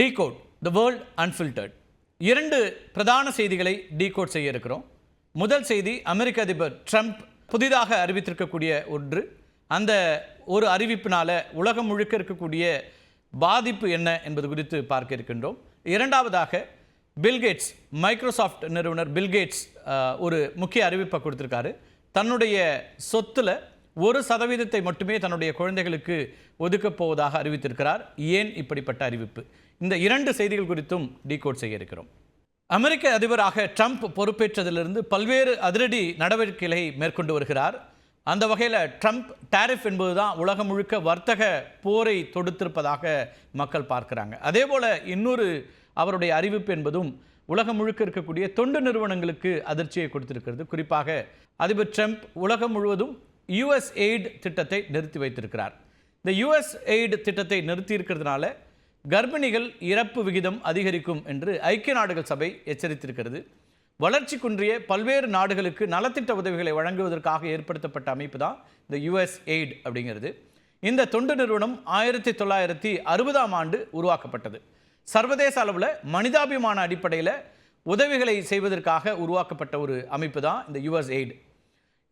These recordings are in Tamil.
Decode the world unfiltered. இரண்டு பிரதான செய்திகளை டீகோட் செய்ய இருக்கிறோம். முதல் செய்தி, அமெரிக்க அதிபர் ட்ரம்ப் புதிதாக அறிவித்திருக்கக்கூடிய ஒன்று. அந்த ஒரு அறிவிப்பினால உலகம் முழுக்க இருக்கக்கூடிய பாதிப்பு என்ன என்பது குறித்து பார்க்க இருக்கின்றோம். இரண்டாவதாக, பில்கேட்ஸ், மைக்ரோசாஃப்ட் நிறுவனர் பில்கேட்ஸ் ஒரு முக்கிய அறிவிப்பை கொடுத்திருக்காரு. தன்னுடைய சொத்துல 1% மட்டுமே தன்னுடைய குழந்தைகளுக்கு ஒதுக்கப் போவதாக அறிவித்திருக்கிறார். ஏன் இப்படிப்பட்ட அறிவிப்பு? இந்த இரண்டு செய்திகள் குறித்தும் டீகோட் செய்ய இருக்கிறோம். அமெரிக்க அதிபராக ட்ரம்ப் பொறுப்பேற்றதிலிருந்து பல்வேறு அதிரடி நடவடிக்கைகளை மேற்கொண்டு வருகிறார். அந்த வகையில் ட்ரம்ப் டாரிஃப் என்பதுதான் உலகம் முழுக்க வர்த்தக போரை தொடுத்திருப்பதாக மக்கள் பார்க்கிறாங்க. அதே போல் இன்னொரு அவருடைய அறிவிப்பு என்பதும் உலகம் முழுக்க இருக்கக்கூடிய தொண்டு நிறுவனங்களுக்கு அதிர்ச்சியை கொடுத்திருக்கிறது. குறிப்பாக அதிபர் ட்ரம்ப் உலகம் முழுவதும் USAID திட்டத்தை நிறுத்தி வைத்திருக்கிறார். இந்த USAID திட்டத்தை நிறுத்தி இருக்கிறதுனால கர்ப்பிணிகள் இறப்பு விகிதம் அதிகரிக்கும் என்று ஐக்கிய நாடுகள் சபை எச்சரித்திருக்கிறது. வளர்ச்சி குன்றிய பல்வேறு நாடுகளுக்கு நலத்திட்ட உதவிகளை வழங்குவதற்காக ஏற்படுத்தப்பட்ட அமைப்பு தான் இந்த USAID அப்படிங்கிறது. இந்த தொண்டு நிறுவனம் 1960ஆம் ஆண்டு உருவாக்கப்பட்டது. சர்வதேச அளவில் மனிதாபிமான அடிப்படையில் உதவிகளை செய்வதற்காக உருவாக்கப்பட்ட ஒரு அமைப்பு தான் இந்த USAID.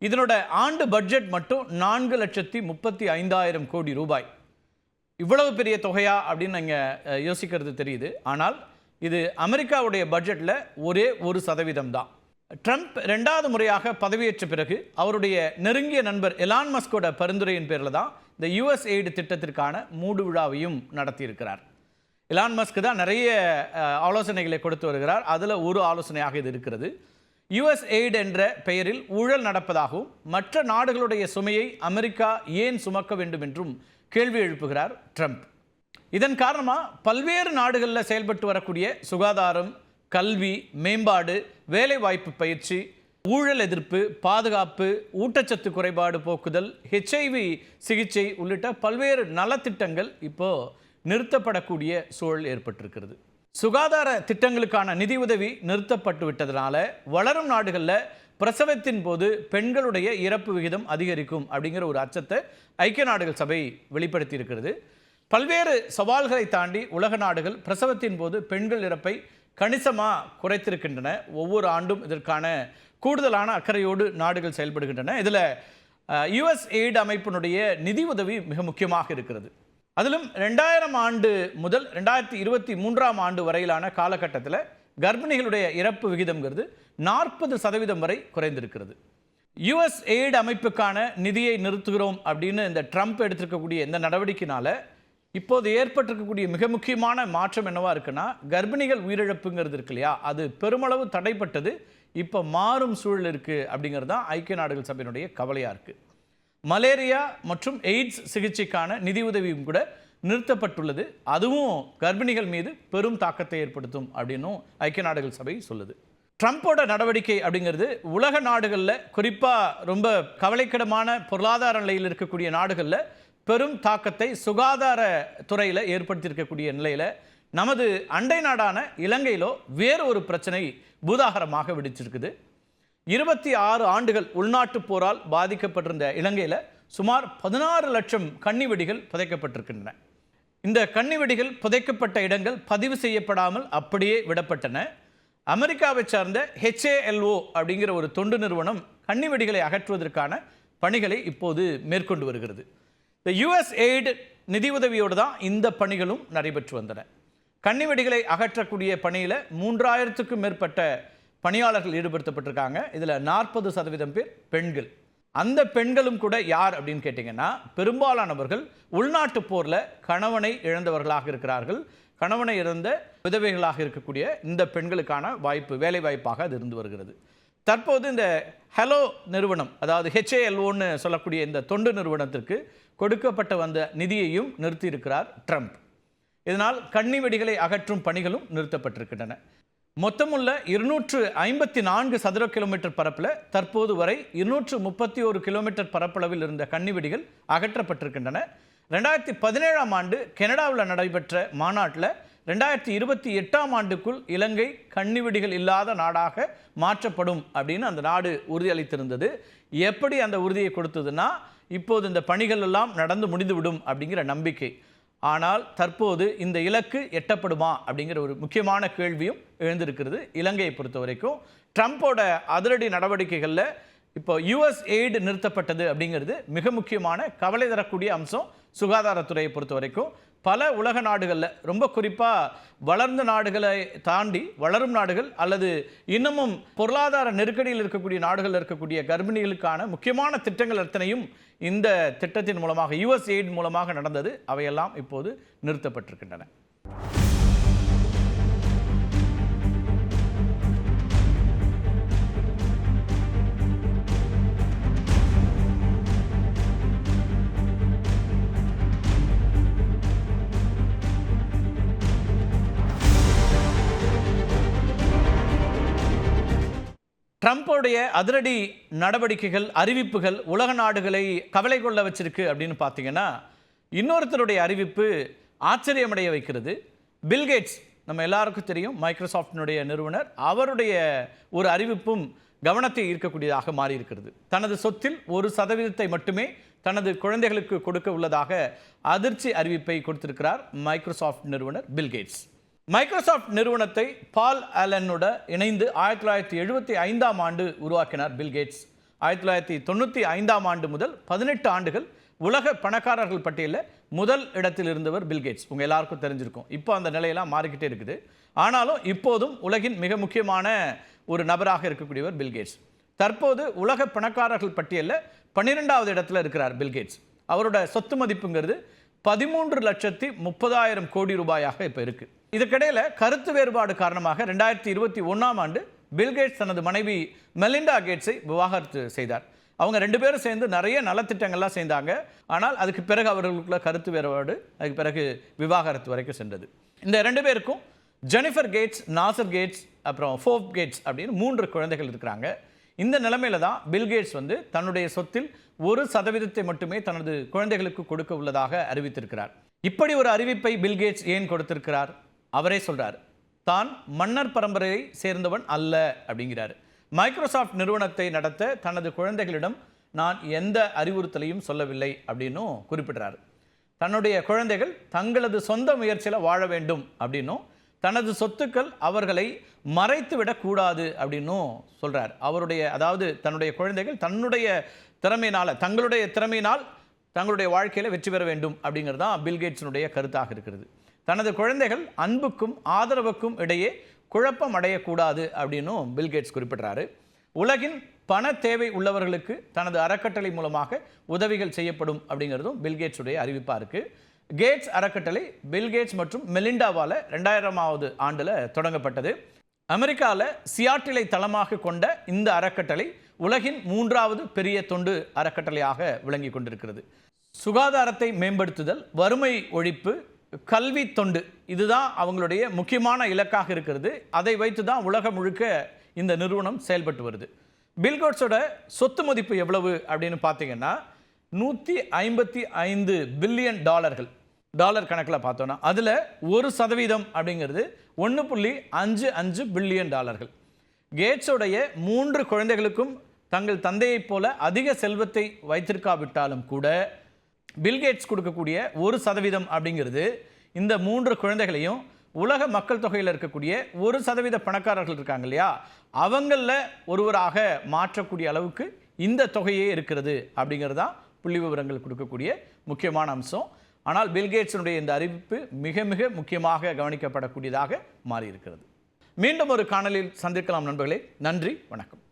இதனோட ஆண்டு பட்ஜெட் மட்டும் 4,35,000 கோடி ரூபாய். இவ்வளவு பெரிய தொகையா அப்படின்னு நீங்கள் யோசிக்கிறது தெரியுது. ஆனால் இது அமெரிக்காவுடைய பட்ஜெட்டில் ஒரே 1% தான். ட்ரம்ப் 2வது முறையாக பதவியேற்ற பிறகு அவருடைய நெருங்கிய நண்பர் எலான் மஸ்கோட பரிந்துரையின் பேரில் தான் இந்த USAID திட்டத்திற்கான மூடு விழாவையும் நடத்தியிருக்கிறார். எலான் மஸ்க் தான் நிறைய ஆலோசனைகளை கொடுத்து வருகிறார். அதில் ஒரு ஆலோசனையாக இது இருக்கிறது. USAID என்ற பெயரில் ஊழல் நடப்பதாகவும் மற்ற நாடுகளுடைய சுமையை அமெரிக்கா ஏன் சுமக்க வேண்டும் என்றும் கேள்வி எழுப்புகிறார் ட்ரம்ப். இதன் காரணமாக பல்வேறு நாடுகளில் செயல்பட்டு வரக்கூடிய சுகாதாரம், கல்வி, மேம்பாடு, வேலைவாய்ப்பு பயிற்சி, ஊழல் எதிர்ப்பு, பாதுகாப்பு, ஊட்டச்சத்து குறைபாடு போக்குதல், HIV சிகிச்சை உள்ளிட்ட பல்வேறு நலத்திட்டங்கள் இப்போ நிறுத்தப்படக்கூடிய சூழல் ஏற்பட்டிருக்கிறது. சுகாதார திட்டங்களுக்கான நிதி உதவி நிறுத்தப்பட்டு விட்டதனால வளரும் நாடுகளில் பிரசவத்தின் போது பெண்களுடைய இறப்பு விகிதம் அதிகரிக்கும் அப்படிங்கிற ஒரு அச்சத்தை ஐக்கிய நாடுகள் சபை வெளிப்படுத்தி இருக்கிறது. பல்வேறு சவால்களை தாண்டி உலக நாடுகள் பிரசவத்தின் போது பெண்கள் இறப்பை கணிசமாக குறைத்திருக்கின்றன. ஒவ்வொரு ஆண்டும் இதற்கான கூடுதலான அக்கறையோடு நாடுகள் செயல்படுகின்றன. இதில் USAID அமைப்பினுடைய நிதி உதவி மிக முக்கியமாக இருக்கிறது. அதிலும் 2000 ஆண்டு முதல் 2023ஆம் ஆண்டு வரையிலான காலகட்டத்தில் கர்ப்பிணிகளுடைய இறப்பு விகிதம்ங்கிறது 40% வரை குறைந்திருக்கிறது. USAID அமைப்புக்கான நிதியை நிறுத்துகிறோம் அப்படின்னு இந்த ட்ரம்ப் எடுத்திருக்கக்கூடிய இந்த நடவடிக்கையினால இப்போது ஏற்பட்டிருக்கக்கூடிய மிக முக்கியமான மாற்றம் என்னவா இருக்குன்னா, கர்ப்பிணிகள் உயிரிழப்புங்கிறது இருக்கு இல்லையா, அது பெருமளவு தடைப்பட்டது இப்போ மாறும் சூழல் இருக்குது அப்படிங்கிறது தான் ஐக்கிய நாடுகள் சபையினுடைய கவலையாக இருக்குது. மலேரியா மற்றும் எய்ட்ஸ் சிகிச்சைக்கான நிதி உதவியும் கூட நிறுத்தப்பட்டுள்ளது. அதுவும் கர்ப்பிணிகள் மீது பெரும் தாக்கத்தை ஏற்படுத்தும் அப்படின்னும் ஐக்கிய நாடுகள் சபை சொல்லுது. ட்ரம்ப்போட நடவடிக்கை அப்படிங்கிறது உலக நாடுகளில், குறிப்பாக ரொம்ப கவலைக்கிடமான பொருளாதார நிலையில் இருக்கக்கூடிய நாடுகளில் பெரும் தாக்கத்தை சுகாதார துறையில் ஏற்படுத்தியிருக்கக்கூடிய நிலையில் நமது அண்டை நாடான இலங்கையிலோ வேறு ஒரு பிரச்சனை பூதாகரமாக வெடிச்சிருக்குது. 26 ஆண்டுகள் உள்நாட்டு போரால் பாதிக்கப்பட்டிருந்த இலங்கையில் சுமார் 16 லட்சம் கன்னி வெடிகள் புதைக்கப்பட்டிருக்கின்றன. இந்த கன்னி வெடிகள் புதைக்கப்பட்ட இடங்கள் பதிவு செய்யப்படாமல் அப்படியே விடப்பட்டன. அமெரிக்காவை சார்ந்த HALO அப்படிங்கிற ஒரு தொண்டு நிறுவனம் கன்னி வெடிகளை அகற்றுவதற்கான பணிகளை இப்போது மேற்கொண்டு வருகிறது. இந்த USAID நிதி உதவியோடு தான் இந்த பணிகளும் நடைபெற்று வந்தன. கன்னி வெடிகளை அகற்றக்கூடிய பணியில் 3000க்கும் மேற்பட்ட பணியாளர்கள் ஈடுபடுத்தப்பட்டிருக்காங்க. இதில் 40% பேர் பெண்கள். அந்த பெண்களும் கூட யார் அப்படின்னு கேட்டிங்கன்னா, பெரும்பாலானவர்கள் உள்நாட்டு போரில் கணவனை இழந்தவர்களாக இருக்கிறார்கள். கணவனை இழந்த விதவைகளாக இருக்கக்கூடிய இந்த பெண்களுக்கான வாய்ப்பு, வேலை வாய்ப்பாக அது இருந்து வருகிறது. தற்போது இந்த ஹலோ நிறுவனம், அதாவது HALOன்னு சொல்லக்கூடிய இந்த தொண்டு நிறுவனத்திற்கு கொடுக்கப்பட்ட வந்த நிதியையும் நிறுத்தியிருக்கிறார் ட்ரம்ப். இதனால் கன்னி வெடிகளை அகற்றும் பணிகளும் நிறுத்தப்பட்டிருக்கின்றன. மொத்தமுள்ள 254 சதுர கிலோமீட்டர் பரப்பில் தற்போது வரை 231 கிலோமீட்டர் பரப்பளவில் இருந்த கன்னி வெடிகள் அகற்றப்பட்டிருக்கின்றன. 2017ஆம் ஆண்டு கனடாவில் நடைபெற்ற மாநாட்டில் 2028ஆம் ஆண்டுக்குள் இலங்கை கன்னி வெடிகள் இல்லாத நாடாக மாற்றப்படும் அப்படின்னு அந்த நாடு உறுதியளித்திருந்தது. எப்படி அந்த உறுதியை கொடுத்ததுன்னா, இப்போது இந்த பணிகள் எல்லாம் நடந்து முடிந்துவிடும் அப்படிங்கிற நம்பிக்கை. ஆனால் தற்போது இந்த இலக்கு எட்டப்படுமா அப்படிங்கிற ஒரு முக்கியமான கேள்வியும் எழுந்திருக்கிறது. இலங்கையை பொறுத்த வரைக்கும் ட்ரம்ப்போட அதிரடி நடவடிக்கைகளில் இப்போ யுஎஸ் எய்டு நிறுத்தப்பட்டது அப்படிங்கிறது மிக முக்கியமான கவலை தரக்கூடிய அம்சம். சுகாதாரத்துறையை பொறுத்த வரைக்கும் பல உலக நாடுகளில், ரொம்ப குறிப்பாக வளர்ந்த நாடுகளை தாண்டி வளரும் நாடுகள் அல்லது இன்னமும் பொருளாதார நெருக்கடியில் இருக்கக்கூடிய நாடுகளில் இருக்கக்கூடிய கர்ப்பிணிகளுக்கான முக்கியமான திட்டங்கள் அத்தனையும் இந்த திட்டத்தின் மூலமாக, யுஎஸ் எய்டு மூலமாக நடந்தது. அவையெல்லாம் இப்போது நிறுத்தப்பட்டிருக்கின்றன. ட்ரம்ப்போடைய அதிரடி நடவடிக்கைகள், அறிவிப்புகள் உலக நாடுகளை கவலை கொள்ள வச்சிருக்கு அப்படின்னு பார்த்தீங்கன்னா, இன்னொருத்தருடைய அறிவிப்பு ஆச்சரியமடைய வைக்கிறது. பில்கேட்ஸ், நம்ம எல்லாருக்கும் தெரியும், மைக்ரோசாஃப்டினுடைய நிறுவனர், அவருடைய ஒரு அறிவிப்பும் கவனத்தை ஈர்க்கக்கூடியதாக மாறி இருக்கிறது. தனது சொத்தில் 1% மட்டுமே தனது குழந்தைகளுக்கு கொடுக்க உள்ளதாக அதிர்ச்சி அறிவிப்பை கொடுத்திருக்கிறார் மைக்ரோசாஃப்ட் நிறுவனர் பில்கேட்ஸ். மைக்ரோசாஃப்ட் நிறுவனத்தை பால் ஆலனோட இணைந்து 1975ஆம் ஆண்டு உருவாக்கினார் பில்கேட்ஸ். 1995ஆம் ஆண்டு முதல் 18 ஆண்டுகள் உலக பணக்காரர்கள் பட்டியலில் முதல் இடத்தில் இருந்தவர் பில்கேட்ஸ். உங்கள் எல்லாருக்கும் தெரிஞ்சிருக்கும். இப்போ அந்த நிலையெல்லாம் மாறிக்கிட்டே இருக்குது. ஆனாலும் இப்போதும் உலகின் மிக முக்கியமான ஒரு நபராக இருக்கக்கூடியவர் பில்கேட்ஸ். தற்போது உலக பணக்காரர்கள் பட்டியலில் 12வது இடத்துல இருக்கிறார் பில்கேட்ஸ். அவரோட சொத்து மதிப்புங்கிறது 13,30,000 கோடி ரூபாயாக இப்போ இருக்குது. இதுக்கிடையில் கருத்து வேறுபாடு காரணமாக 2021ஆம் ஆண்டு பில்கேட்ஸ் தனது மனைவி மெலிண்டா கேட்ஸை விவாகரத்து செய்தார். அவங்க 2 பேரும் சேர்ந்து நிறைய நலத்திட்டங்கள்லாம் செய்தாங்க. ஆனால் அதுக்கு பிறகு அவர்களுக்குள்ள கருத்து வேறுபாடு, அதுக்கு பிறகு விவாகரத்து வரைக்கும் சென்றது. இந்த 2 பேருக்கும் ஜெனிஃபர் கேட்ஸ், நாசர் கேட்ஸ், அப்புறம் ஃபோப் கேட்ஸ் அப்படின்னு 3 குழந்தைகள் இருக்கிறாங்க. இந்த நிலைமையில தான் பில்கேட்ஸ் தன்னுடைய சொத்தில் 1% மட்டுமே தனது குழந்தைகளுக்கு கொடுக்க உள்ளதாக அறிவித்திருக்கிறார். இப்படி ஒரு அறிவிப்பை பில்கேட்ஸ் ஏன் கொடுத்திருக்கிறார்? அவரே சொல்றார், தான் மன்னர் பரம்பரையை சேர்ந்தவன் அல்ல அப்படிங்கிறார். மைக்ரோசாஃப்ட் நிறுவனத்தை நடத்த தனது குழந்தைகளிடம் நான் எந்த அறிவுறுத்தலையும் சொல்லவில்லை அப்படின்னும் குறிப்பிடுறார். தன்னுடைய குழந்தைகள் தங்களது சொந்த முயற்சியில் வாழ வேண்டும் அப்படின்னும், தனது சொத்துக்கள் அவர்களை மறைத்து விடக்கூடாது அப்படின்னும் சொல்றார். அதாவது தன்னுடைய குழந்தைகள் தன்னுடைய திறமையினால், தங்களுடைய திறமையினால் தங்களுடைய வாழ்க்கையில் வெற்றி பெற வேண்டும் அப்படிங்கிறது தான் பில்கேட்ஸினுடைய கருத்தாக இருக்கிறது. தனது குழந்தைகள் அன்புக்கும் ஆதரவுக்கும் இடையே குழப்பம் அடையக்கூடாது அப்படின்னும் பில்கேட்ஸ் குறிப்பிடுறாரு. உலகின் பண தேவை உள்ளவர்களுக்கு தனது அறக்கட்டளை மூலமாக உதவிகள் செய்யப்படும் அப்படிங்கிறதும் பில்கேட்ஸுடைய அறிவிப்பாக இருக்குது. கேட்ஸ் அறக்கட்டளை பில்கேட்ஸ் மற்றும் மெலிண்டாவால் 2000ஆவது ஆண்டில் தொடங்கப்பட்டது. அமெரிக்காவில் சியாட்டிலை தளமாக கொண்ட இந்த அறக்கட்டளை உலகின் 3வது பெரிய தொண்டு அறக்கட்டளையாக விளங்கி கொண்டிருக்கிறது. சுகாதாரத்தை மேம்படுத்துதல், வறுமை ஒழிப்பு, கல்வி தொண்டு, இதுதான் அவங்களுடைய முக்கியமான இலக்காக இருக்கிறது. அதை வைத்து தான் உலகம் முழுக்க இந்த நிறுவனம் செயல்பட்டு வருது. பில்கேட்ஸோட சொத்து மதிப்பு எவ்வளவு அப்படின்னு பார்த்தீங்கன்னா 155 பில்லியன் டாலர் கணக்கில் பார்த்தோன்னா அதில் 1% அப்படிங்கிறது 1.55 பில்லியன் டாலர்கள். கேட்ஸோடைய 3 குழந்தைகளுக்கும் தங்கள் தந்தையைப் போல அதிக செல்வத்தை வைத்திருக்காவிட்டாலும் கூட பில்கேட்ஸ் கொடுக்கக்கூடிய 1% அப்படிங்கிறது இந்த 3 குழந்தைகளையும் உலக மக்கள் தொகையில் இருக்கக்கூடிய 1% பணக்காரர்கள் இருக்காங்க இல்லையா, அவங்களில் ஒருவராக மாற்றக்கூடிய அளவுக்கு இந்த தொகையே இருக்கிறது அப்படிங்கிறது தான் புள்ளி விவரங்கள் கொடுக்கக்கூடிய முக்கியமான அம்சம். ஆனால் பில்கேட்ஸினுடைய இந்த அறிவிப்பு மிக மிக முக்கியமாக கவனிக்கப்படக்கூடியதாக மாறி இருக்கிறது. மீண்டும் ஒரு காணொளியில் சந்திக்கலாம் நண்பர்களே. நன்றி, வணக்கம்.